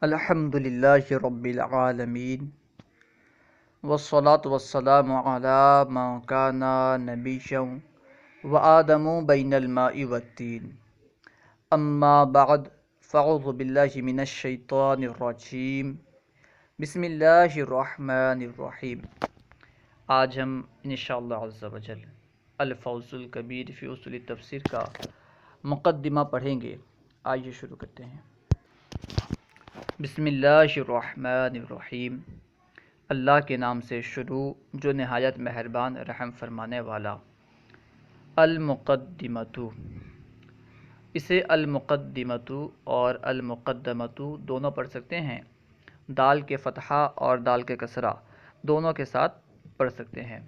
الحمد للہ رب العالمین والصلاة والسلام علی من کان نبیا وآدم بین الماء والطین اما بعد فاعوذ باللہ من الشیطان الرجیم بسم اللہ الرحمن الرحیم۔ آج ہم انشاءاللہ عز وجل الفوز الکبیر فی اصول تفسیر کا مقدمہ پڑھیں گے۔ آئیے شروع کرتے ہیں۔ بسم اللہ الرحمن الرحیم، اللہ کے نام سے شروع جو نہایت مہربان رحم فرمانے والا۔ المقدمۃ، اسے المقدمۃ اور المقدمۃ دونوں پڑھ سکتے ہیں، دال کے فتحہ اور دال کے کسرہ دونوں کے ساتھ پڑھ سکتے ہیں۔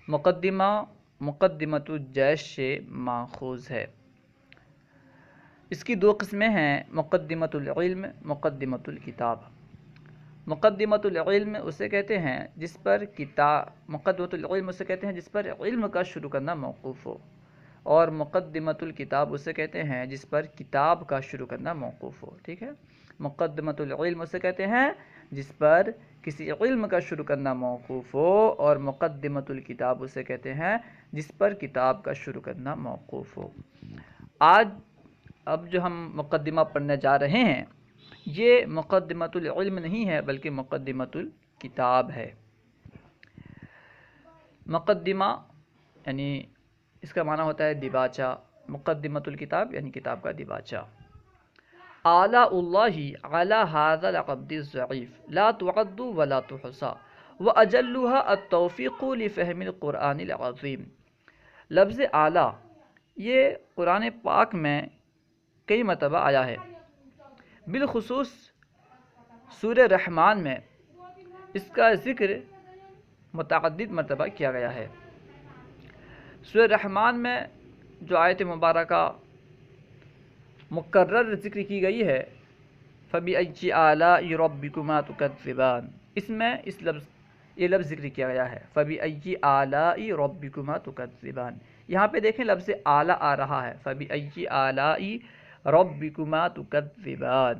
مقدمہ مقدمۃ الجیش سے ماخوذ ہے۔ اس کی دو قسمیں ہیں، مقدمۃ العلم، مقدمۃ الکتاب۔ مقدمۃ العلم اسے کہتے ہیں جس پر مقدمۃ العلم اسے کہتے ہیں جس پر علم کا شروع کرنا موقوف ہو، اور مقدمۃ الکتاب اسے کہتے ہیں جس پر کتاب کا شروع کرنا موقوف ہو۔ ٹھیک ہے، مقدمۃ العلم اسے کہتے ہیں جس پر کسی علم کا شروع کرنا موقوف ہو، اور مقدمۃ الکتاب اسے کہتے ہیں جس پر کتاب کا شروع کرنا موقوف ہو۔ اب جو ہم مقدمہ پڑھنے جا رہے ہیں یہ مقدمۃ العلم نہیں ہے بلکہ مقدمۃ الکتاب ہے۔ مقدمہ یعنی اس کا معنی ہوتا ہے دیباچہ، مقدمۃ الکتاب یعنی کتاب کا دیباچہ۔ آلاء اللہ علی ھذا العبد الضعیف لا تعد ولا تحصى واجلها التوفیق لفہم القرآن العظیم۔ لفظ اعلیٰ یہ قرآن پاک میں کئی مرتبہ آیا ہے، بالخصوص سورہ رحمان میں اس کا ذکر متعدد مرتبہ کیا گیا ہے۔ سورہ رحمان میں جو آیت مبارکہ مکرر ذکر کی گئی ہے، فَبِأَيِّ آلَاءِ رَبِّكُمَا تُكَذِّبَانِ، اس میں یہ لفظ ذکر کیا گیا ہے، فَبِأَيِّ آلَاءِ رَبِّكُمَا تُكَذِّبَانِ۔ یہاں پہ دیکھیں لفظ اعلیٰ آ رہا ہے، فَبِأَيِّ آلَاءِ رَبِّكُمَا تُكَذِّبَانِ۔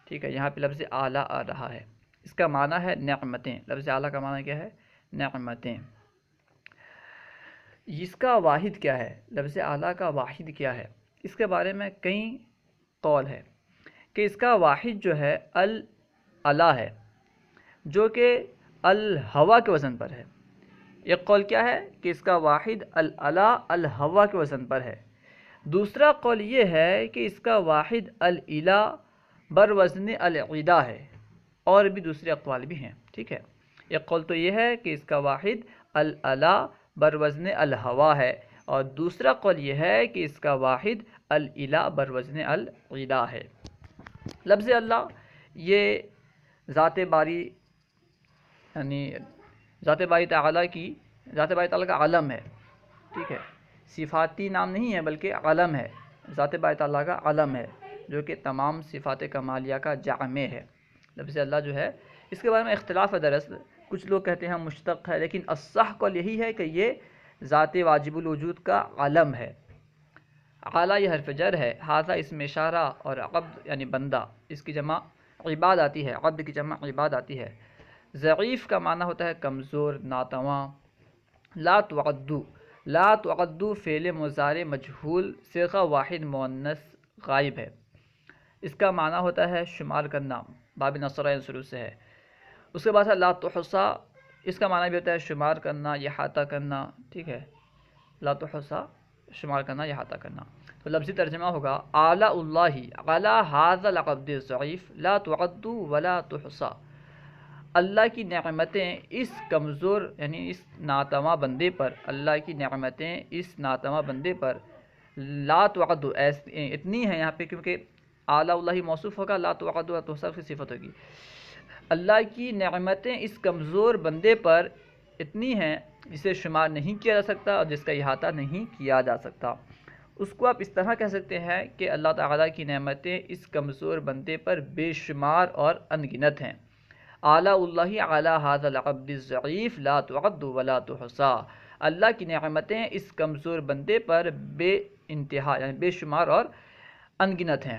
ٹھیک ہے، یہاں پہ لفظ اعلیٰ آ رہا ہے، اس کا معنی ہے نعمتیں۔ لفظ اعلیٰ کا معنی کیا ہے؟ نعمتیں۔ اس کا واحد کیا ہے؟ لفظ اعلیٰ کا واحد کیا ہے؟ اس کے بارے میں کئی قول ہے کہ اس کا واحد جو ہے الاعلیٰ ہے، جو کہ الہوا کے وزن پر ہے۔ ایک قول کیا ہے کہ اس کا واحد الاعلیٰ الہوا کے وزن پر ہے۔ دوسرا قول یہ ہے کہ اس کا واحد الالہ بر وزن العلا ہے، اور بھی دوسرے اقوال بھی ہیں۔ ٹھیک ہے، ایک قول تو یہ ہے کہ اس کا واحد الالہ بر وزن الہوا ہے، اور دوسرا قول یہ ہے کہ اس کا واحد الالہ بر وزن العلا ہے۔ لفظ اللہ یہ ذات باری یعنی ذات باری تعالیٰ کا علم ہے۔ ٹھیک ہے، صفاتی نام نہیں ہے بلکہ علم ہے، ذات باری تعالیٰ کا علم ہے جو کہ تمام صفات کمالیہ کا جامع ہے۔ لفظ اللہ جو ہے اس کے بارے میں اختلاف ہے، دراصل کچھ لوگ کہتے ہیں مشتق ہے، لیکن الصح قول یہی ہے کہ یہ ذات واجب الوجود کا علم ہے۔ اعلیٰ یہ حرف جر ہے، ھذا اسم اشارہ، اور عبد یعنی بندہ، اس کی جمع عباد آتی ہے، عبد کی جمع عباد آتی ہے۔ ضعیف کا معنی ہوتا ہے کمزور، ناتواں۔ لا تعد فعل مضارع مجہول صیغہ واحد مؤنث غائب ہے، اس کا معنی ہوتا ہے شمار کرنا، باب نصرین شروع سے ہے۔ اس کے بعد لا تحصیٰ، اس کا معنی بھی ہوتا ہے شمار کرنا، احاطہ کرنا۔ ٹھیک ہے، لا تحصیٰ شمار کرنا، احاطہ کرنا۔ تو لفظی ترجمہ ہوگا آلاء اللہ علی ھذا العبد الضعیف لا تعد ولا تحصیٰ۔ اللہ کی نعمتیں اس کمزور یعنی اس ناتواں بندے پر، اللہ کی نعمتیں اس ناتواں بندے پر لا تعد اتنی ہیں، یہاں پہ کیونکہ اعلیٰ اللہ موصوف ہوگا، لا تعد و تحصیٰ کی صفت ہوگی۔ اللہ کی نعمتیں اس کمزور بندے پر اتنی ہیں جسے شمار نہیں کیا جا سکتا اور جس کا احاطہ نہیں کیا جا سکتا۔ اس کو آپ اس طرح کہہ سکتے ہیں کہ اللہ تعالیٰ کی نعمتیں اس کمزور بندے پر بے شمار اور انگنت ہیں۔ آلاء اللہ علی ھذا العبد الضعیف لا تعد ولا تحصیٰ، اللہ کی نعمتیں اس کمزور بندے پر بے انتہا یعنی بے شمار اور انگنت ہیں۔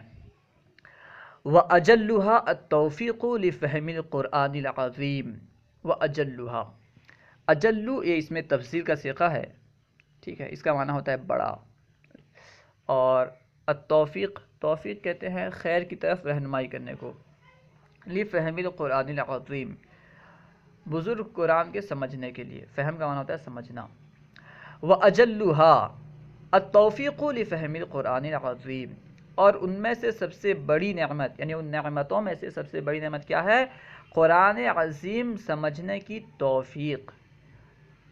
وَأَجَلُّهَا التَّوْفِيقُ لِفَهْمِ الْقُرْآنِ الْعَظِيمِ وَأَجَلُّهَا، اجلو یہ اس میں تفسیر کا صیغہ ہے، ٹھیک ہے، اس کا معنی ہوتا ہے بڑا، اور التوفیق، توفیق کہتے ہیں خیر کی طرف رہنمائی کرنے کو، لِفَهْمِ الْقُرْآنِ الْعَظِيمِ بزرگ قرآن کے سمجھنے کے لیے، فہم کا معنی ہوتا ہے سمجھنا، وَأَجَلُّهَا التَّوْفِيقُ لِفَهْمِ الْقُرْآنِ الْعَظِيمِ اور ان میں سے سب سے بڑی نعمت، یعنی ان نعمتوں میں سے سب سے بڑی نعمت کیا ہے؟ قرآن عظیم سمجھنے کی توفیق۔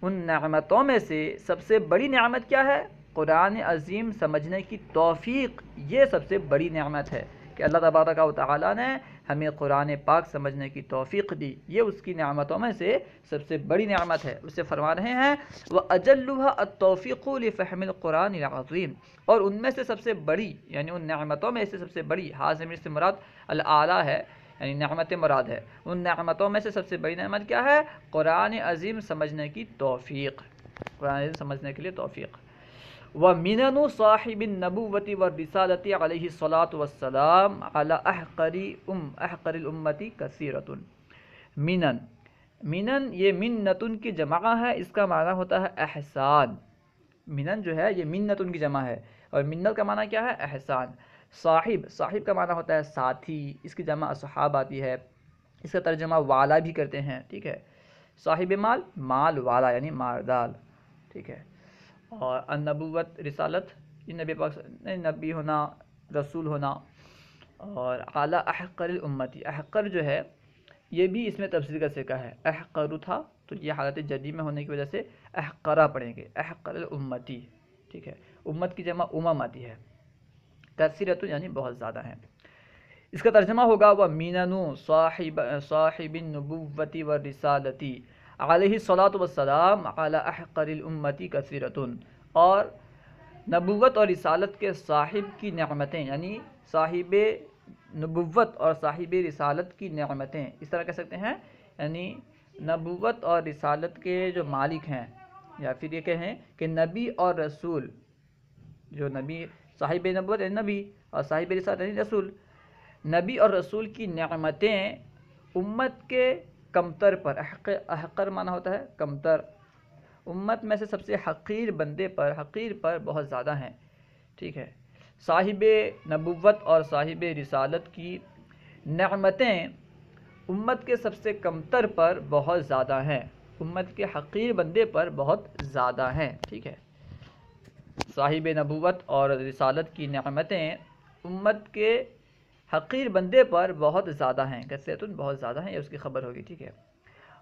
ان نعمتوں میں سے سب سے بڑی نعمت کیا ہے؟ قرآن عظیم سمجھنے کی توفیق، یہ سب سے بڑی نعمت ہے کہ اللہ تبارک و تعالیٰ نے ہمیں قرآن پاک سمجھنے کی توفیق دی، یہ اس کی نعمتوں میں سے سب سے بڑی نعمت ہے۔ اسے فرما رہے ہیں وَأَجَلُّهَا التَّوْفِيقُ لِفَهْمِ الْقُرْآنِ الْعَظِيمِ اور ان میں سے سب سے بڑی، یعنی ان نعمتوں میں سے سب سے بڑی، حاضر سے مراد الاعلیٰ ہے، یعنی نعمت مراد ہے، ان نعمتوں میں سے سب سے بڑی نعمت کیا ہے؟ قرآن عظیم سمجھنے کی توفیق، قرآن عظیم سمجھنے کے لیے توفیق۔ وَمِنَنُ صَاحِبِ النَّبُوَّةِ وَالرِّسَالَةِ عَلَيْهِ الصَّلَاةُ وَالسَّلَامُ عَلَى أَحْقَرِ الْأُمَّةِ كَثِيرَةٌ منن یہ منتن کی جمع ہے، اس کا معنی ہوتا ہے احسان۔ منن جو ہے یہ منتن کی جمع ہے، اور منت کا معنی کیا ہے؟ احسان۔ صاحب کا معنی ہوتا ہے ساتھی، اس کی جمع اصحاب آتی ہے، اس کا ترجمہ والا بھی کرتے ہیں، ٹھیک ہے، صاحب مال، مال والا یعنی مالدار، ٹھیک ہے، اور النبوت رسالت، نبی پاک نبی ہونا، رسول ہونا، اور اعلیٰ احقر الامتی، احقر جو ہے یہ بھی اس میں تفسیر کا صیغہ ہے، احقر تھا تو یہ حالت جدی میں ہونے کی وجہ سے احقرہ پڑھیں گے، احقر الامتی، ٹھیک ہے، امت کی جمع امم آتی ہے، کثیرۃ یعنی بہت زیادہ ہیں، اس کا ترجمہ ہوگا وَمِنَنُ صَاحِبِ النُّبُوَّةِ وَالرِّسَالَةِ عَلَيْهِ الصَّلَاةُ وَالسَّلَامُ عَلَى أَحْقَرِ الْأُمَّةِ كَثِيرَةٌ اور نبوت اور رسالت کے صاحب کی نعمتیں، یعنی صاحب نبوت اور صاحب رسالت کی نعمتیں، اس طرح کہہ سکتے ہیں، یعنی نبوت اور رسالت کے جو مالک ہیں، یا پھر یہ کہیں کہ نبی اور رسول، جو نبی صاحب نبوت یعنی نبی اور صاحب رسالت یعنی رسول، نبی اور رسول کی نعمتیں امت کے کمتر پر، احقر معنی ہوتا ہے کمتر، امت میں سے سب سے حقیر بندے پر، حقیر پر بہت زیادہ ہیں، ٹھیک ہے، صاحب نبوت اور صاحب رسالت کی نعمتیں امت کے سب سے کمتر پر بہت زیادہ ہیں، امت کے حقیر بندے پر بہت زیادہ ہیں، ٹھیک ہے، صاحب نبوت اور رسالت کی نعمتیں امت کے حقیر بندے پر بہت زیادہ ہیں، کثرت بہت زیادہ ہیں، یہ اس کی خبر ہوگی، ٹھیک ہے،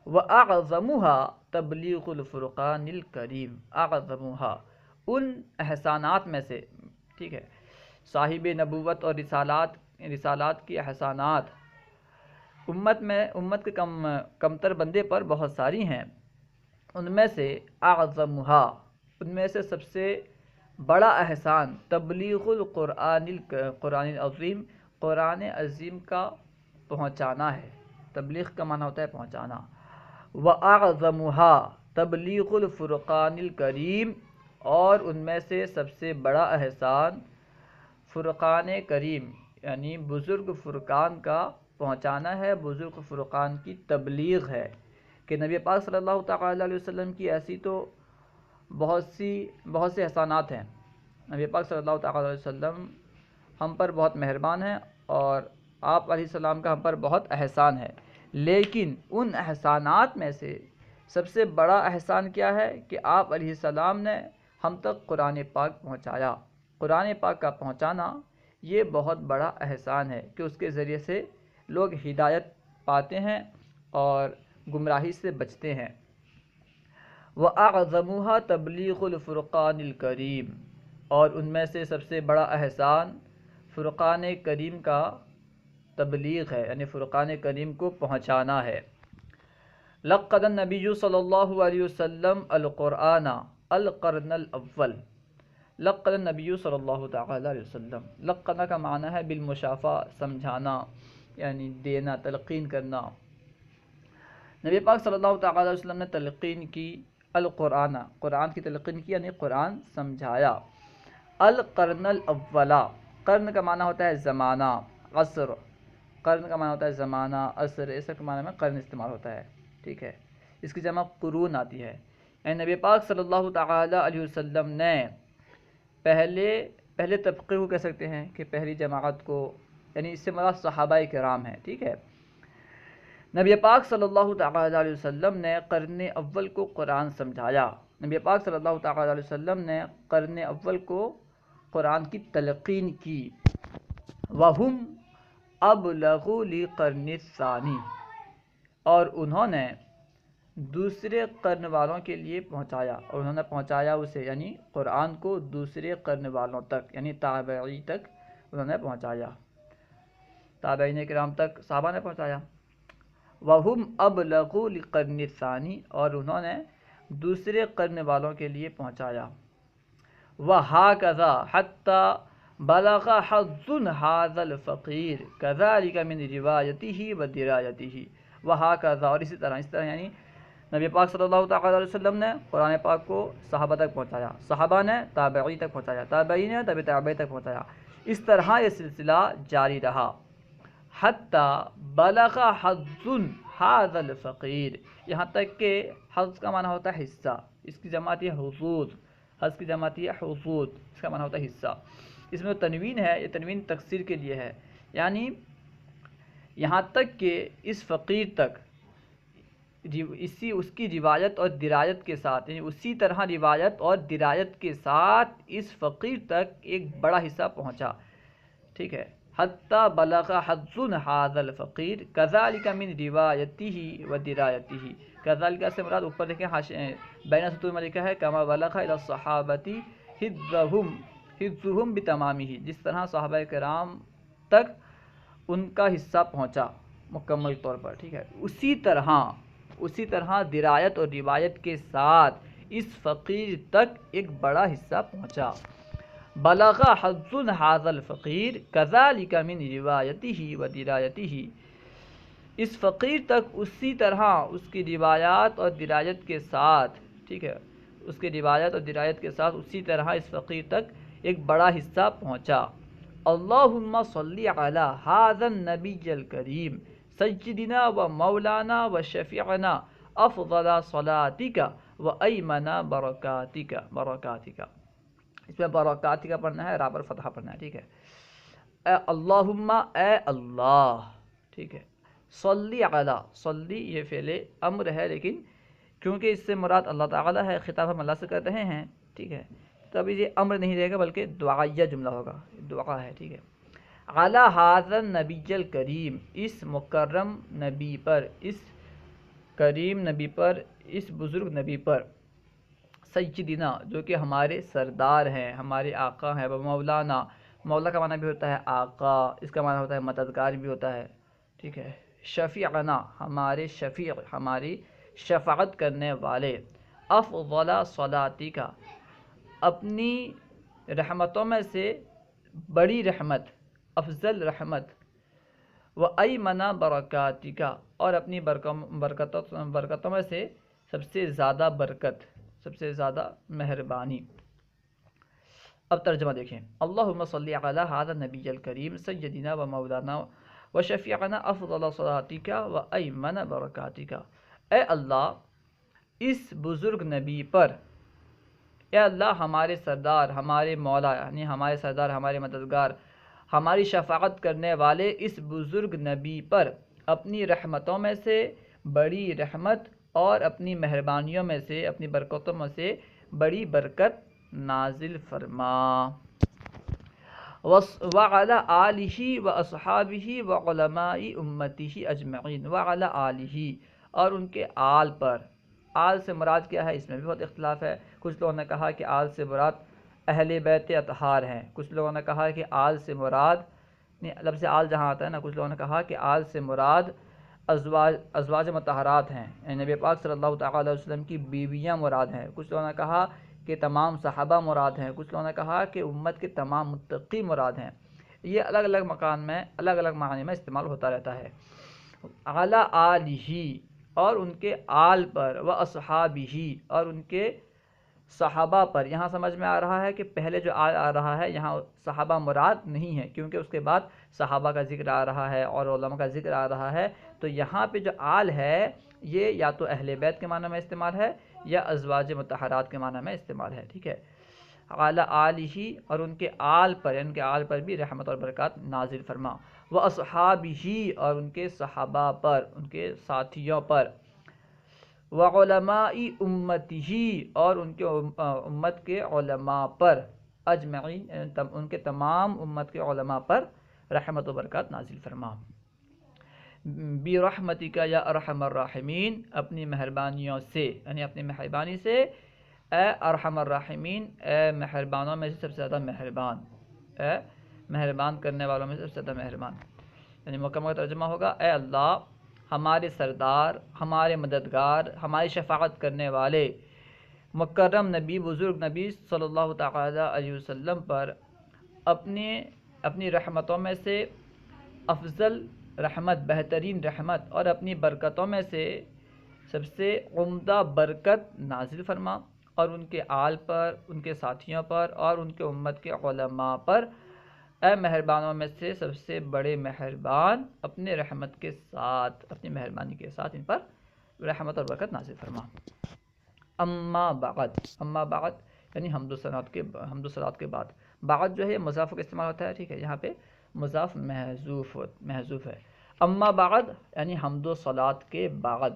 وَأَعْظَمُهَا تَبْلِيغُ الْفُرْقَانِ الْكَرِيمِ اعظمها ان احسانات میں سے، ٹھیک ہے، صاحب نبوت اور رسالات کی احسانات امت کے کمتر بندے پر بہت ساری ہیں، ان میں سے اعظمها ان میں سے سب سے بڑا احسان تبلیغ قرآن العظیم، قرآن عظیم کا پہنچانا ہے، تبلیغ کا معنی ہوتا ہے پہنچانا، وَأَعْظَمُهَا تَبْلِيغُ الْفُرْقَانِ الْكَرِيمِ اور ان میں سے سب سے بڑا احسان فرقان کریم یعنی بزرگ فرقان کا پہنچانا ہے، بزرگ فرقان کی تبلیغ ہے، کہ نبی پاک صلی اللہ تعالیٰ علیہ وسلم کی ایسی تو بہت سے احسانات ہیں، نبی پاک صلی اللہ تعالیٰ علیہ وسلم ہم پر بہت مہربان ہیں، اور آپ علیہ السلام کا ہم پر بہت احسان ہے، لیکن ان احسانات میں سے سب سے بڑا احسان کیا ہے کہ آپ علیہ السلام نے ہم تک قرآن پاک پہنچایا، قرآن پاک کا پہنچانا یہ بہت بڑا احسان ہے کہ اس کے ذریعے سے لوگ ہدایت پاتے ہیں اور گمراہی سے بچتے ہیں۔ وَأَعْظَمُهَا تَبْلِيغُ الْفُرْقَانِ الْكَرِيمِ اور ان میں سے سب سے بڑا احسان فرقان کریم کا تبلیغ ہے، یعنی فرقان کریم کو پہنچانا ہے۔ لقد النبی صلی اللہ علیہ وسلم القرآن القرن الاول لقد النبی صلی اللہ تعالی علیہ وسلم، لقد کا معنی ہے بالمشافہ، سمجھانا یعنی دینا، تلقین کرنا، نبی پاک صلی اللہ تعالی علیہ وسلم نے تلقین کی القرآن، قرآن کی تلقین کی یعنی قرآن سمجھایا، القرن الاول، قرن کا معنی ہوتا ہے زمانہ، عصر، قرن کا معنی ہوتا ہے زمانہ، عصر، اس کے معنی میں قرن استعمال ہوتا ہے، ٹھیک ہے. اس کی جمع قرون آتی ہے. یعنی نبی پاک صلی اللہ تعالی علیہ وسلم نے پہلے طبقے کو کہہ سکتے ہیں کہ پہلی جماعت کو، یعنی اس سے مراد صحابہ کرام ہیں، ٹھیک ہے. نبی پاک صلی اللہ تعالی علیہ وسلم نے قرن اول کو قرآن سمجھایا. نبی پاک صلی اللہ تعالی علیہ وسلم نے قرن اول کو قرآن کی تلقین کی. وَهُمْ أَبْلَغُ لِقَرْنِ الثَّانِي، اور انہوں نے دوسرے قرن والوں کے لیے پہنچایا، اور انہوں نے پہنچایا اسے، یعنی قرآن کو دوسرے قرن والوں تک، یعنی تابعی تک انہوں نے پہنچایا، تابعین کرام تک صحابہ نے پہنچایا. وَهُمْ أَبْلَغُ لِقَرْنِ الثَّانِي، اور انہوں نے دوسرے قرن والوں کے لیے پہنچایا. وَهَكَذَا حَتَّى بَلَغَ حَظٌّ هَذَا الْفَقِيرِ كَذَلِكَ مِنْ رِوَایَتِهِ وَدِرَایَتِهِ. وَهَكَذَا، اور اسی طرح یعنی نبی پاک صلی اللہ تعالی علیہ وسلم نے قرآن پاک کو صحابہ تک پہنچایا، صحابہ نے تابعی تک پہنچایا، تابعی نے تابعی تک پہنچایا. اس طرح یہ سلسلہ جاری رہا. حَتَّى بَلَغَ حَظٌّ هَذَا الْفَقِيرِ، یہاں تک کہ حظ کا معنی ہوتا ہے حصہ، اس کی جمع ہے حظوظ، حظ کی جمع ہے حظوظ، اس کا معنی ہوتا ہے حصہ. اس میں جو تنوین ہے یہ تنوین تکسیر کے لیے ہے، یعنی یہاں تک کہ اس فقیر تک اس کی روایت اور درایت کے ساتھ، یعنی اسی طرح روایت اور درایت کے ساتھ اس فقیر تک ایک بڑا حصہ پہنچا، ٹھیک ہے. حتیٰ بلغ حظ هذا الفقیر كذلك من روایته ودرایته. كذلك سے مراد اوپر دیکھیں بین سطور میں لکھا ہے كما بلغ الى الصحابة حظهم بتمامه، جس طرح صحابہ کرام تک ان کا حصہ پہنچا مکمل طور پر، ٹھیک ہے. اسی طرح درایت اور روایت کے ساتھ اس فقیر تک ایک بڑا حصہ پہنچا. بلغ حظ هذا الفقیر كذلك من روایته ودرایته، اس فقیر تک اسی طرح اس کی روایات اور درایت کے ساتھ، ٹھیک ہے، اس کی روایت اور درایت کے ساتھ اسی طرح اس فقیر تک ایک بڑا حصہ پہنچا. اللہم صلی علی هذا النبی الکریم سیدنا و مولانا و شفیعنا افضل صلاتک و ایمن برکاتک. اس میں برکاتک پڑھنا ہے، را پر فتحہ پڑھنا ہے، ٹھیک ہے. اے اللہم، اے اللہ، ٹھیک ہے. صلی علی، صلی یہ فعل امر ہے، لیکن کیونکہ اس سے مراد اللہ تعالی ہے، خطاب ہم اللہ سے کر رہے ہیں، ٹھیک ہے، تو ابھی یہ امر نہیں رہے گا بلکہ دعائیہ جملہ ہوگا، دعا ہے، ٹھیک ہے. علی ھذا النبی الکریم، اس مکرم نبی پر، اس کریم نبی پر، اس بزرگ نبی پر. سیدنا جو کہ ہمارے سردار ہیں، ہمارے آقا ہیں. مولانا، مولا کا معنی بھی ہوتا ہے آقا، اس کا معنی ہوتا ہے مددگار بھی ہوتا ہے، ٹھیک ہے. شفیعنا، ہمارے شفیع، ہماری شفاعت کرنے والے. افضل صلاتک، اپنی رحمتوں میں سے بڑی رحمت، افضل رحمت. و ایمن برکاتک، اور اپنی برکتوں میں سے سب سے زیادہ برکت، سب سے زیادہ مہربانی. اب ترجمہ دیکھیں. اللہم صلی علی ھذا النبی الکریم سیدنا و مولانا و شفیعنا افضل صلاتک و ایمن برکاتک. اے اللہ، اس بزرگ نبی پر، اے اللہ ہمارے سردار، ہمارے مولا، یعنی ہمارے سردار، ہمارے مددگار، ہماری شفاعت کرنے والے اس بزرگ نبی پر اپنی رحمتوں میں سے بڑی رحمت اور اپنی مہربانیوں میں سے، اپنی برکتوں میں سے بڑی برکت نازل فرما. وعلی آلہ و اصحابہ و علماء امتہ اجمعین. وعلی آلہ، اور ان کے آل پر. آل سے مراد کیا ہے، اس میں بھی بہت اختلاف ہے. کچھ لوگوں نے کہا کہ آل سے مراد اہل بیت اطہار ہیں، کچھ لوگوں نے کہا کہ آل سے مراد، لفظ آل جہاں آتا ہے نا، کچھ لوگوں نے کہا کہ آل سے مراد ازواج مطہرات ہیں، یعنی نبی پاک صلی اللہ تعالی علیہ وسلم کی بیویاں مراد ہیں. کچھ لوگوں نے کہا کہ تمام صحابہ مراد ہیں. کچھ لوگوں نے کہا کہ امت کے تمام متقی مراد ہیں. یہ الگ الگ مکان میں، الگ الگ معنی میں استعمال ہوتا رہتا ہے. علی آلہ، اور ان کے آل پر. و اصحابہ، اور ان کے صحابہ پر، یہاں سمجھ میں آ رہا ہے کہ پہلے جو آ رہا ہے یہاں صحابہ مراد نہیں ہے، کیونکہ اس کے بعد صحابہ کا ذکر آ رہا ہے اور علماء کا ذکر آ رہا ہے، تو یہاں پہ جو آل ہے یہ یا تو اہل بیت کے معنی میں استعمال ہے یا ازواج مطہرات کے معنی میں استعمال ہے، ٹھیک ہے۔ اعلیٰ آلہ، اور ان کے آل پر، ان کے آل پر بھی رحمت اور برکات نازل فرما، و اصحابہ، اور ان کے صحابہ پر، ان کے ساتھیوں پر، وعلماء امتہ، اور ان کے امت کے علماء پر، اجمعین، ان کے تمام امت کے علماء پر رحمت و برکات نازل فرما، برحمتک یا ارحم الراحمین، اپنی مہربانیوں سے، یعنی اپنی مہربانی سے، اے ارحم الراحمین، اے مہربانوں میں سے سب سے زیادہ مہربان، اے مہربان کرنے والوں میں سے سب سے زیادہ مہربان، یعنی مکمل ترجمہ ہوگا اے اللہ ہمارے سردار، ہمارے مددگار، ہماری شفاعت کرنے والے مکرم نبی، بزرگ نبی صلی اللہ تعالی علیہ وسلم پر اپنی رحمتوں میں سے افضل رحمت، بہترین رحمت، اور اپنی برکتوں میں سے سب سے عمدہ برکت نازل فرما، اور ان کے آل پر، ان کے ساتھیوں پر، اور ان کے امت کے علماء پر، اے مہربانوں میں سے سب سے بڑے مہربان، اپنے رحمت کے ساتھ، اپنی مہربانی کے ساتھ ان پر رحمت اور برکت نازل فرما۔ اما بعد یعنی حمد و ثناء کے بعد، بعد جو ہے مضاف کا استعمال ہوتا ہے، ٹھیک ہے، یہاں پہ مضاف محذوف ہے۔ اما بعد یعنی حمد و صلاۃ کے بعد،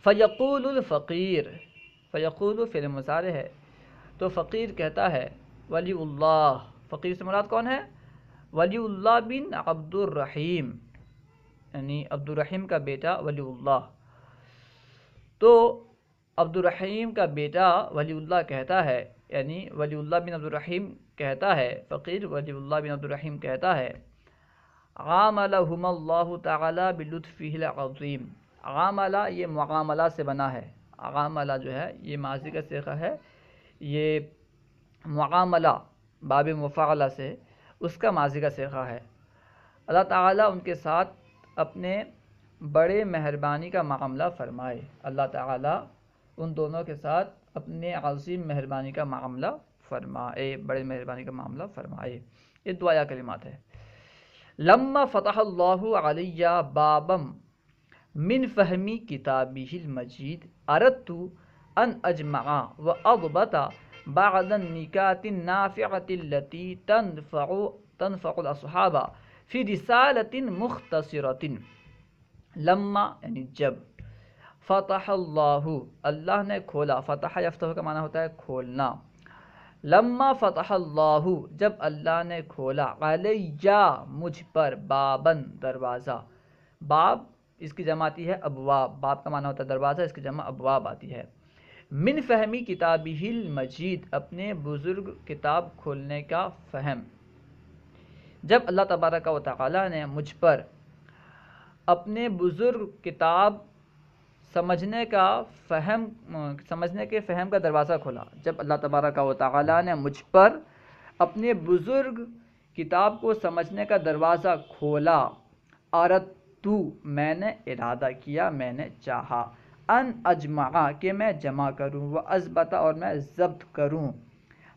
فیقول الفقیر، فیقول فعل مضارع ہے تو فقیر کہتا ہے، ولی اللہ، فقیر سے مراد کون ہے؟ ولی اللہ بن عبد الرحیم، یعنی عبد الرحیم کا بیٹا ولی اللہ، تو عبد الرحیم کا بیٹا ولی اللہ کہتا ہے، یعنی ولی اللہ بن عبد الرحیم کہتا ہے، فقیر ولی اللہ بن عبد الرحیم کہتا ہے، عاملہم اللہ تعالی بلطفہ العظیم، عاملہ یہ معاملہ سے بنا ہے، عاملہ جو ہے یہ ماضی کا صیغہ ہے، یہ معاملہ باب مفاعلہ سے اس کا ماضی کا صیغہ ہے، اللہ تعالیٰ ان کے ساتھ اپنے بڑے مہربانی کا معاملہ فرمائے، اللہ تعالیٰ ان دونوں کے ساتھ اپنے عظیم مہربانی کا معاملہ فرمائے، بڑے مہربانی کا معاملہ فرمائے۔ یہ دعایا کلمات ہے۔ لما فتح اللہ علیہ بابم من فہمی کتابہ المجید اردت ان اجمع و اضبط بعض النکات النافعة التي تنفع الاصحاب فی رسالۃ مختصرۃ۔ لما یعنی جب، فتح اللہ اللہ نے کھولا، فتح یفتح کا معنی ہوتا ہے کھولنا، لما فتح اللہ جب اللہ نے کھولا، علیہ مجھ پر، بابن دروازہ، باب اس کی جمع آتی ہے ابواب، باب کا معنی ہوتا ہے دروازہ، اس کی جمع ابواب آتی ہے، من فہمی کتابہ المجید اپنے بزرگ کتاب کھولنے کا فہم، جب اللہ تبارک و تعالی نے مجھ پر اپنے بزرگ کتاب سمجھنے کے فہم کا دروازہ کھولا، جب اللہ تبارک و تعالی نے مجھ پر اپنے بزرگ کتاب کو سمجھنے کا دروازہ کھولا، اردت میں نے ارادہ کیا، میں نے چاہا، ان اجمع کہ میں جمع کروں، و اضبط اور میں ضبط کروں،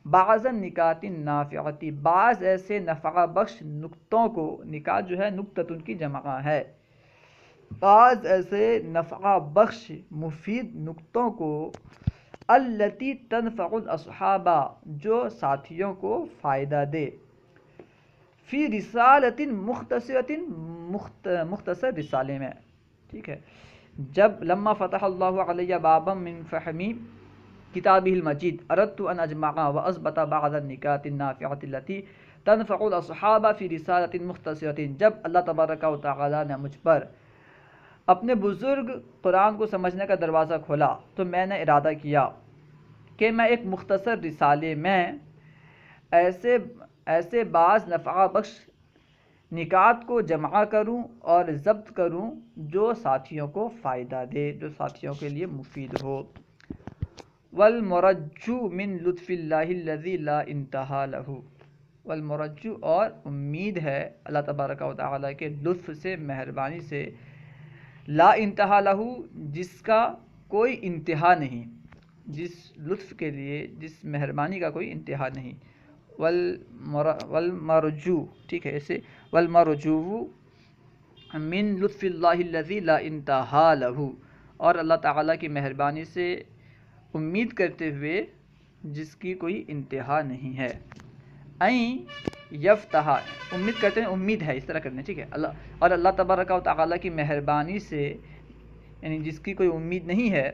بعض النکات النافعۃ بعض ایسے نفع بخش نکتوں کو، نکات جو ہے نکتۃ کی جمع ہے، بعض ایسے نفع بخش مفید نکتوں کو، التی تنفع الاصحاب جو ساتھیوں کو فائدہ دے، فی رسالۃ مختصرۃ مختصر رسالے میں، ٹھیک ہے۔ جب لما فتح اللہ علیہ بابا من فہمی کتابہ المجید اردت ان اجمع و اضبط بعض النکات النافعۃ التی تنفع الاصحاب فی رسالۃ مختصرۃ، جب اللہ تبارک و تعالی نے مجھ پر اپنے بزرگ قرآن کو سمجھنے کا دروازہ کھولا تو میں نے ارادہ کیا کہ میں ایک مختصر رسالے میں ایسے بعض نفع بخش نکات کو جمع کروں اور ضبط کروں جو ساتھیوں کو فائدہ دے، جو ساتھیوں کے لیے مفید ہو۔ والمرجو من لطف اللہ الذی لا انتہا لہ، والمرجو اور امید ہے اللہ تبارک و تعالی کے لطف سے، مہربانی سے، لا انتہا لہ جس کا کوئی انتہا نہیں، جس لطف کے لیے، جس مہربانی کا کوئی انتہا نہیں. والمرجو، ٹھیک ہے، ایسے والمرجو من لطف اللہ الذی لا انتہا لہ، اور اللہ تعالیٰ کی مہربانی سے امید کرتے ہوئے جس کی کوئی انتہا نہیں ہے. این یفتح، امید کرتے ہیں، امید ہے، اس طرح کرنے، ٹھیک ہے. اور اللہ تبارک و تعالیٰ کی مہربانی سے، یعنی جس کی کوئی امید نہیں ہے،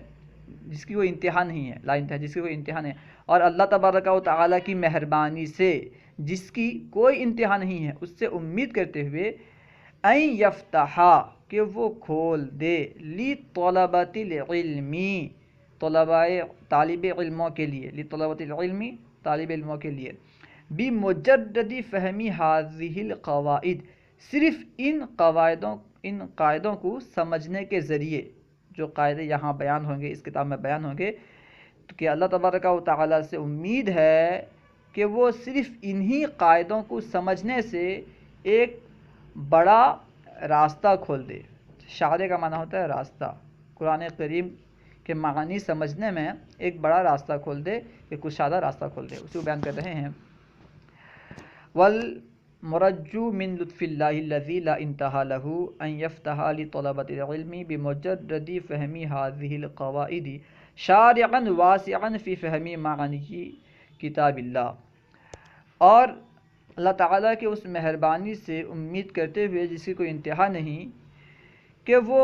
جس کی کوئی انتہا نہیں ہے، لا انتہا، جس کی کوئی انتہا نہیں ہے، اور اللہ تبارک و تعالیٰ کی مہربانی سے جس کی کوئی انتہا نہیں ہے، اس سے امید کرتے ہوئے این یفتح، کہ وہ کھول دے، لی طلبۃ العلم، طالب علموں کے لیے، لی طلبۃ العلم، طالب علموں کے لیے، بمجرد فہمی هذه القواعد، صرف ان قاعدوں کو سمجھنے کے ذریعے، جو قاعدے یہاں بیان ہوں گے، اس کتاب میں بیان ہوں گے، تو کہ اللہ تبارک و تعالیٰ سے امید ہے کہ وہ صرف انہی قاعدوں کو سمجھنے سے ایک بڑا راستہ کھول دے. شارع کا معنی ہوتا ہے راستہ. قرآن کریم کے معانی سمجھنے میں ایک بڑا راستہ کھول دے، ایک کشادہ راستہ کھول دے. اسی کو بیان کر رہے ہیں. والمرجو من لطف اللہ الذی لا انتہا لہ ان یفتح لطلبۃ العلم بمجرد فہم هذه القواعد شارعا واسعا فی فہم معانی کتاب اللہ. اور اللہ تعالیٰ کے اس مہربانی سے امید کرتے ہوئے جس کی کوئی انتہا نہیں، کہ وہ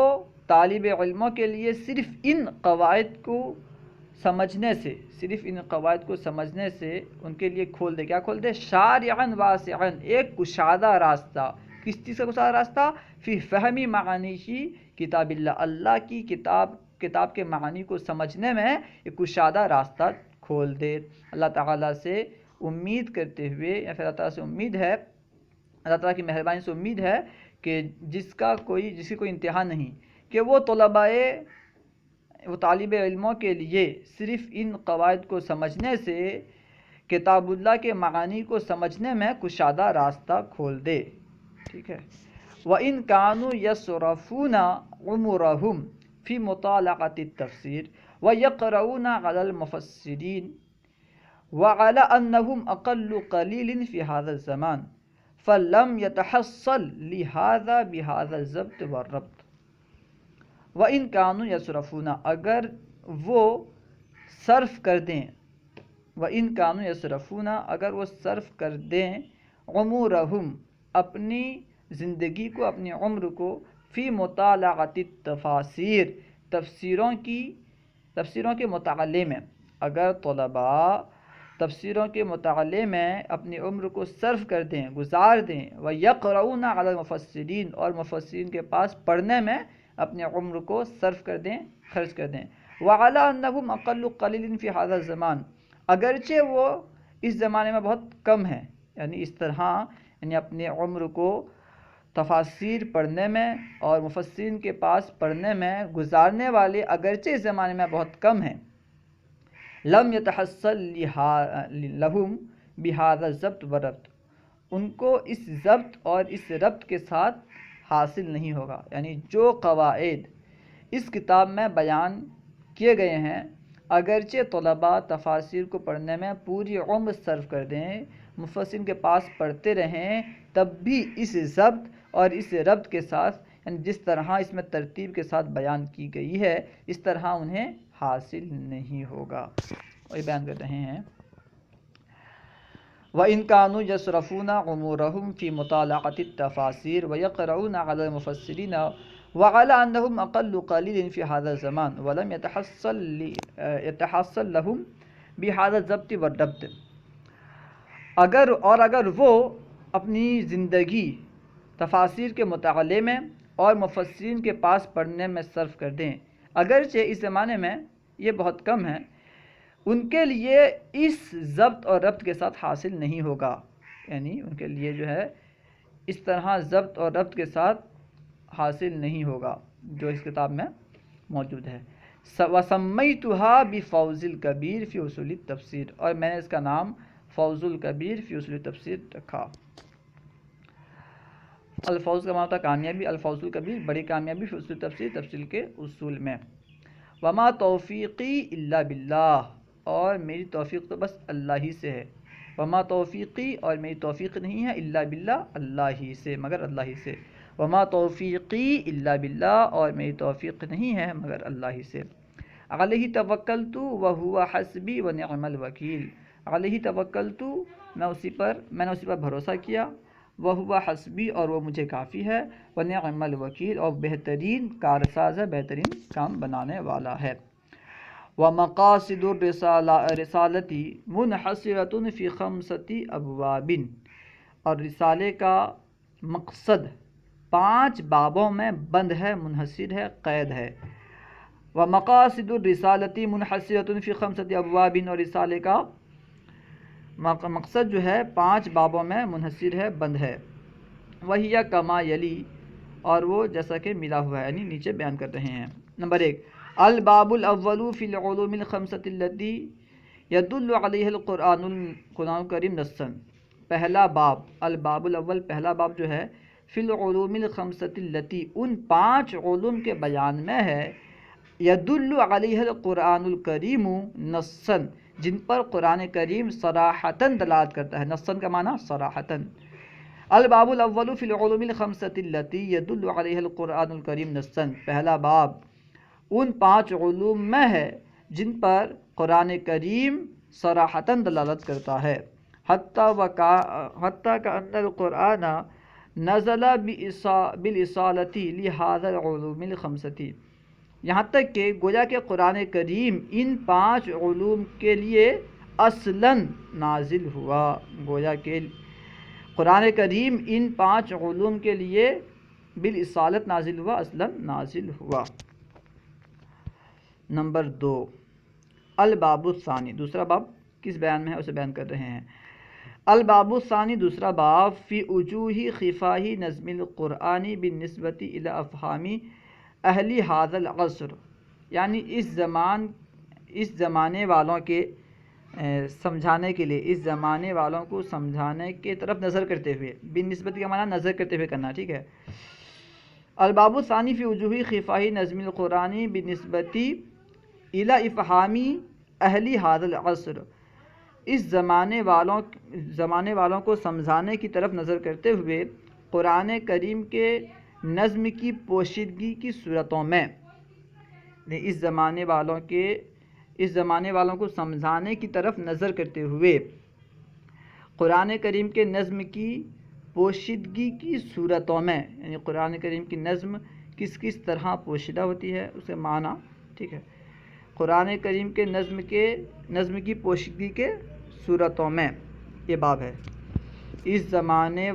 طالب علموں کے لیے صرف ان قواعد کو سمجھنے سے، صرف ان قواعد کو سمجھنے سے ان کے لیے کھول دے. کیا کھول دے؟ شارعا واسعا، ایک کشادہ راستہ. کس چیز کا کشادہ راستہ؟ فی فہمی معانی کتاب اللہ، اللہ کی کتاب کے معانی کو سمجھنے میں ایک کشادہ راستہ کھول دے. اللہ تعالیٰ سے امید کرتے ہوئے، یا پھر اللہ تعالیٰ سے امید ہے، اللہ تعالیٰ کی مہربانی سے امید ہے کہ جس کی کوئی انتہا نہیں، کہ وہ وہ طالب علموں کے لیے صرف ان قواعد کو سمجھنے سے کتاب اللہ کے معانی کو سمجھنے میں کشادہ راستہ کھول دے. ٹھیک ہے. وَإِن كَانُوا يَصْرَفُونَ عُمُرَهُمْ فِي مُطَالَعَةِ التَّفْسِيرِ وَيَقْرَؤُونَ عَلَى الْمُفَسِّرِينَ وَعَلَى أَنَّهُمْ أَقَلُّ قَلِيلٍ فِي هَذَا الزَّمَانِ فَلَمْ يَتَحَصَّلْ لِهَذَا بِهَذَا الضَّبْطِ وَالرَّبْطِ. وَإِن كَانُوا يَصْرَفُونَ، اگر وہ صرف کر دیں، وَإِن كَانُوا يَصْرَفُونَ، اگر وہ صرف کر دیں، عُمُورَهُمْ، اپنی زندگی کو، اپنی عمر کو، فی مطالعۃ التفاسیر، تفسیروں کے مطالعے میں، اگر طلباء تفسیروں کے مطالعے میں اپنی عمر کو صرف کر دیں، گزار دیں، وَيَقْرَؤُونَ عَلَى الْمُفَسِّرِينَ، اور مفسرین کے پاس پڑھنے میں اپنے عمر کو صرف کر دیں، خرچ کر دیں، وَعَلَى أَنَّهُمْ أَقَلُّ قَلِيلٍ فِي هَذَا الزَّمَانِ، اگرچہ وہ اس زمانے میں بہت کم ہیں. یعنی اس طرح، یعنی اپنے عمر کو تفاسیر پڑھنے میں اور مفسرین کے پاس پڑھنے میں گزارنے والے اگرچہ اس زمانے میں بہت کم ہیں. لم يتحصل لهم بهذا الضبط والربط، ان کو اس ضبط اور اس ربط کے ساتھ حاصل نہیں ہوگا. یعنی جو قواعد اس کتاب میں بیان کیے گئے ہیں، اگرچہ طلباء تفاسیر کو پڑھنے میں پوری عمر صرف کر دیں، مفسرین کے پاس پڑھتے رہیں، تب بھی اس ضبط اور اس ربط کے ساتھ، یعنی جس طرح اس میں ترتیب کے ساتھ بیان کی گئی ہے، اس طرح انہیں حاصل نہیں ہوگا. وہی بیان کر رہے ہیں. وَإِن كَانُوا يَصْرَفُونَ عُمُورَهُمْ فِي مُطَالَعَةِ التَّفَاسِيرِ وَيَقْرَؤُونَ عَلَى الْمُفَسِّرِينَ وَعَلَى أَنَّهُمْ أَقَلُّ قَلِيلٍ فِي هَذَا الزَّمَانِ وَلَمْ يَتَحَصَّلْ لَهُمْ بِهَذَا الضَّبْطِ وَالرَّبْطِ. اگر وہ اپنی زندگی تفاسیر کے مطالعے میں اور مفسرین کے پاس پڑھنے میں صرف کر دیں، اگرچہ اس زمانے میں یہ بہت کم ہے، ان کے لیے اس ضبط اور ربط کے ساتھ حاصل نہیں ہوگا. یعنی ان کے لیے جو ہے اس طرح ضبط اور ربط کے ساتھ حاصل نہیں ہوگا جو اس کتاب میں موجود ہے. وَسَمَّيْتُهَا بِفَوْزِ الْكَبِيرِ فِي اُصُولِ التَّفْسِيرِ، اور میں نے اس کا نام فوز الکبیر فی اصول التفسیر رکھا. الفوز کا معنی ہوتا ہے کامیابی، الفوز الکبیر بڑی کامیابی، فی اصول التفسیر تفسیر کے اصول میں. وما توفیقی الا باللہ، اور میری توفیق تو بس اللہ ہی سے ہے. وما توفیقی، اور میری توفیق نہیں ہے، الا باللہ، اللہ ہی سے، مگر اللہ ہی سے. وما توفیقی الا باللہ، اور میری توفیق نہیں ہے مگر اللہ ہی سے. علیہ توکلت وہو حسبی ونعم الوکیل. علیہ توکلت، میں نے اسی پر بھروسہ کیا. وہو حسبی، اور وہ مجھے کافی ہے. ونعم الوکیل، اور بہترین کارساز ہے، بہترین کام بنانے والا ہے. ومقاصد رسالتی منحصرۃ فی خمسۃ ابواب، اور رسالے کا مقصد 5 بابوں میں بند ہے، منحصر ہے، قید ہے. ومقاصد الرسالتی منحصرۃ فی خمسۃ ابواب، اور رسالے کا مقصد جو ہے 5 بابوں میں منحصر ہے، بند ہے. وہی کما یلی، اور وہ جیسا کہ ملا ہوا ہے، یعنی نیچے بیان کر رہے ہیں. نمبر 1، الباب الاول فی العلوم الخمسۃ التی یدل علیہ القرآن الکریم نصا. پہلا باب، الباب الاول، پہلا باب جو ہے، فی العلوم الخمسۃ التی، ان 5 علوم کے بیان میں ہے، یدل علیہ القرآن الکریم نصا، جن پر قرآن کریم صراحتاً دلالت کرتا ہے. نصا کا معنی صراحتاً. الباب الاول فی العلوم الخمسۃ التی یدل علیہ القرآن الکریم نصا، پہلا باب ان 5 علوم میں ہے جن پر قرآن کریم صراحتاً دلالت کرتا ہے. حتیٰ کأن القرآن نزل بالإصالة لهذا العلوم الخمسۃ، یہاں تک کہ گویا کہ قرآن کریم ان 5 علوم کے لیے اصلاً نازل ہوا. گویا کہ قرآن کریم ان 5 علوم کے لیے بالإصالت نازل ہوا، اصلاً نازل ہوا. نمبر 2، الباب الثانی، دوسرا باب کس بیان میں ہے اسے بیان کر رہے ہیں. الباب الثانی، دوسرا باب، فی وجوہ خفاہ نظم القرآن بالنسبۃ الی افہام اہل ھذا العصر، یعنی اس زمانے والوں کے سمجھانے کے لیے، اس زمانے والوں کو سمجھانے کے طرف نظر کرتے ہوئے. بالنسبت کا معنی نظر کرتے ہوئے کرنا، ٹھیک ہے. الباب الثانی فی وجوہ خفاہ نظم القرآن بالنسبۃ الی افہام اہل ھذا العصر، اس زمانے والوں کو سمجھانے کی طرف نظر کرتے ہوئے قرآن کریم کے نظم کی پوشیدگی کی صورتوں میں. اس زمانے والوں کو سمجھانے کی طرف نظر کرتے ہوئے قرآن کریم کے نظم کی پوشیدگی کی صورتوں میں، یعنی قرآن کریم کی نظم کس طرح پوشیدہ ہوتی ہے اسے معنی، ٹھیک ہے. قرآن کریم کے نظم کی پوشیدگی کے صورتوں میں یہ باب ہے. اس زمانے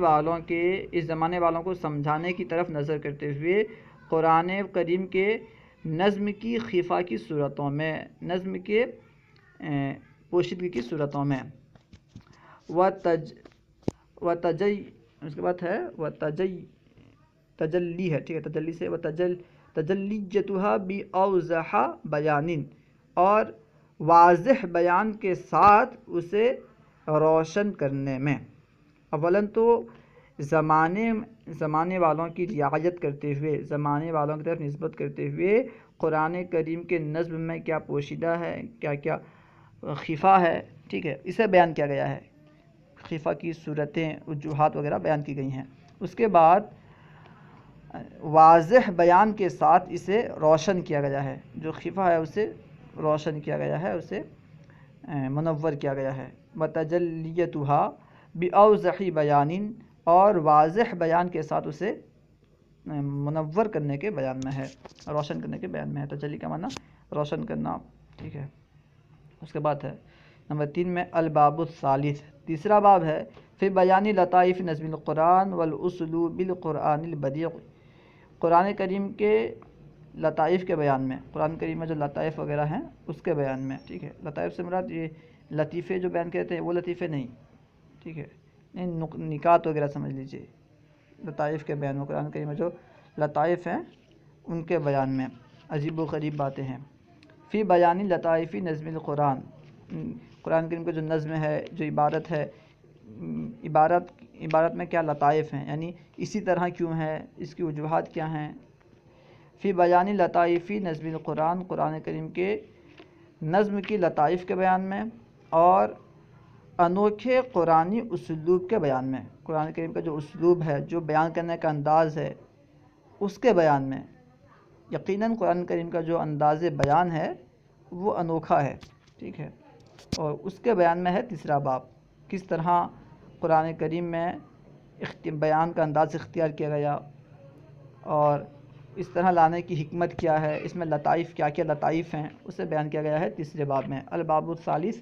والوں کو سمجھانے کی طرف نظر کرتے ہوئے قرآن کریم کے نظم کی خفا کی صورتوں میں، نظم کے پوشیدگی کی صورتوں میں. اس کے بعد ہے تجلی ہے، ٹھیک ہے، تجلی سے تجلیتها باوضح بیان، اور واضح بیان کے ساتھ اسے روشن کرنے میں. اولاً تو زمانے والوں کی رعایت کرتے ہوئے، زمانے والوں کی طرف نسبت کرتے ہوئے قرآن کریم کے نظم میں کیا پوشیدہ ہے، کیا کیا خفا ہے، ٹھیک ہے، اسے بیان کیا گیا ہے. خفا کی صورتیں، وجوہات وغیرہ بیان کی گئی ہیں. اس کے بعد واضح بیان کے ساتھ اسے روشن کیا گیا ہے. جو خفا ہے اسے روشن کیا گیا ہے، اسے منور کیا گیا ہے. وتجلیتها باوضح بیان، اور واضح بیان کے ساتھ اسے منور کرنے کے بیان میں ہے، روشن کرنے کے بیان میں ہے. تجلی کا معنی روشن کرنا، ٹھیک ہے. اس کے بعد ہے نمبر 3 میں الباب الثالث، تیسرا باب ہے، فی بیان لطائف نظم القرآن والاسلوب القرآن البدیع، قرآن کریم کے لطائف کے بیان میں، قرآن کریم میں جو لطائف وغیرہ ہیں اس کے بیان میں، ٹھیک ہے. لطائف سے مراد یہ لطیفے جو بیان کرتے ہیں وہ لطیفے نہیں، ٹھیک ہے، نکات وغیرہ سمجھ لیجئے. لطائف کے بیان میں، قرآن کریم میں جو لطائف ہیں ان کے بیان میں عجیب و غریب باتیں ہیں. فی بیان لطائف نظم القرآن، قرآن کریم کا جو نظم ہے، جو عبارت ہے، عبارت میں کیا لطائف ہیں، یعنی اسی طرح کیوں ہے، اس کی وجوہات کیا ہیں. فی بیان لطائفی نظم القرآن، قرآن کریم کے نظم کی لطائف کے بیان میں، اور انوکھے قرآنی اسلوب کے بیان میں، قرآن کریم کا جو اسلوب ہے، جو بیان کرنے کا انداز ہے، اس کے بیان میں۔ یقیناً قرآن کریم کا جو انداز بیان ہے وہ انوکھا ہے، ٹھیک ہے، اور اس کے بیان میں ہے تیسرا باب، کس طرح قرآن کریم میں بیان کا انداز اختیار کیا گیا اور اس طرح لانے کی حکمت کیا ہے، اس میں لطائف کیا کیا لطائف ہیں، اسے بیان کیا گیا ہے تیسرے باب میں۔ الباب الثالث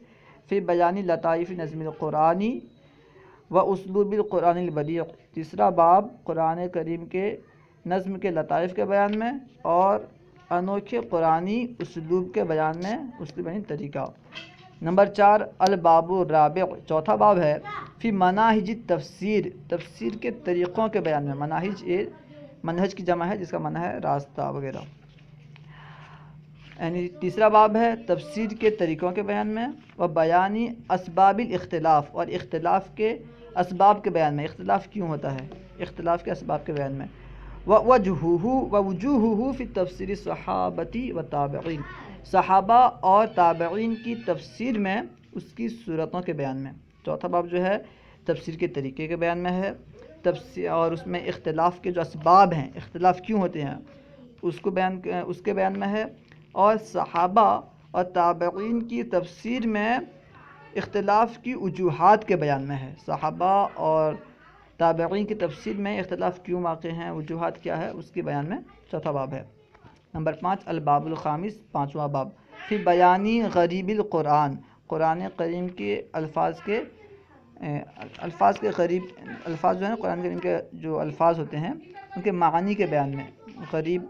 فی بیان لطائف نظم القرآنی و اسلوب القرآن البدیع، تیسرا باب قرآن کریم کے نظم کے لطائف کے بیان میں اور انوکھے قرآنی اسلوب کے بیان میں، اسلوبی طریقہ۔ نمبر 4 الباب الرابع، چوتھا باب ہے فی مناہج تفسیر، تفسیر کے طریقوں کے بیان میں۔ مناہج منہج کی جمع ہے جس کا معنی ہے راستہ وغیرہ، یعنی تیسرا باب ہے تفسیر کے طریقوں کے بیان میں، و بیانی اسباب الاختلاف، اور اختلاف کے اسباب کے بیان میں، اختلاف کیوں ہوتا ہے، اختلاف کے اسباب کے بیان میں، ووجوہہ فی تفسیر صحابتی و تابعین، صحابہ اور تابعین کی تفسیر میں اس کی صورتوں کے بیان میں۔ چوتھا باب جو ہے تفسیر کے طریقے کے بیان میں ہے، تفسیر اور اس میں اختلاف کے جو اسباب ہیں، اختلاف کیوں ہوتے ہیں، اس کے بیان میں ہے، اور صحابہ اور تابعین کی تفسیر میں اختلاف کی وجوہات کے بیان میں ہے، صحابہ اور تابعین کی تفسیر میں اختلاف کیوں واقع ہیں، وجوہات کیا ہے، اس کے بیان میں چوتھا باب ہے۔ نمبر 5 الباب الخامس، پانچواں باب فی بیانی غریب القرآن، قرآن کریم کے الفاظ کے غریب الفاظ جو ہیں، قرآن کریم کے جو الفاظ ہوتے ہیں ان کے معانی کے بیان میں، غریب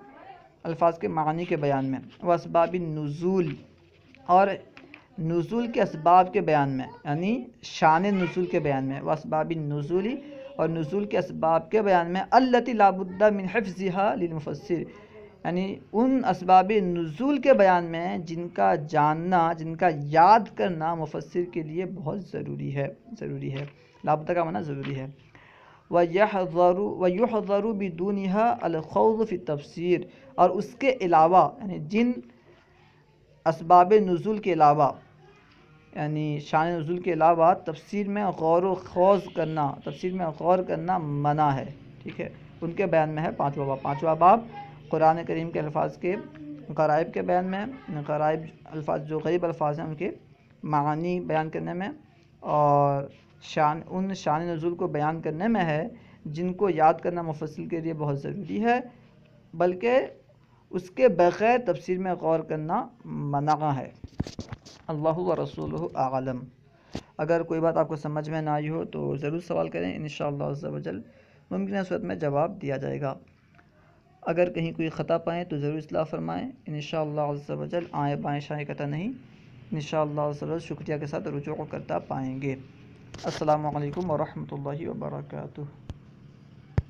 الفاظ کے معانی کے بیان میں، واسباب النزول، اور نزول کے اسباب کے بیان میں، یعنی شان نزول کے بیان میں، واسباب النزول، اور نزول کے اسباب کے بیان میں، التی لا بد من حفظها للمفسر، یعنی ان اسباب نزول کے بیان میں جن کا جاننا، جن کا یاد کرنا مفسر کے لیے بہت ضروری ہے، لا بد کا معنی ضروری ہے۔ وَيُحْضَرُ بِدُونِهَا الْخَوْضُ فِي التَّفْسِيرِ، اور اس کے علاوہ، یعنی جن اسباب نزول کے علاوہ، یعنی شان نزول کے علاوہ تفسیر میں غور و خوض کرنا، تفسیر میں غور کرنا منع ہے، ٹھیک ہے، ان کے بیان میں ہے پانچواں باب قرآن کریم کے الفاظ کے غرائب کے بیان میں، غرائب الفاظ جو غریب الفاظ ہیں ان کے معانی بیان کرنے میں، اور ان شان نزول کو بیان کرنے میں ہے جن کو یاد کرنا مفسر کے لیے بہت ضروری ہے، بلکہ اس کے بغیر تفسیر میں غور کرنا منع ہے۔ اللہ و رسولہ اعلم۔ اگر کوئی بات آپ کو سمجھ میں نہ آئی ہو تو ضرور سوال کریں، انشاءاللہ عز و جل ممکنہ صورت میں جواب دیا جائے گا۔ اگر کہیں کوئی خطا پائیں تو ضرور اصلاح فرمائیں، انشاءاللہ عز و جل آئیں بائیں شائیں قطع نہیں، انشاءاللہ عز و جل شکریہ کے ساتھ رجوع کرتا پائیں گے۔ السلام علیکم ورحمۃ اللہ وبرکاتہ۔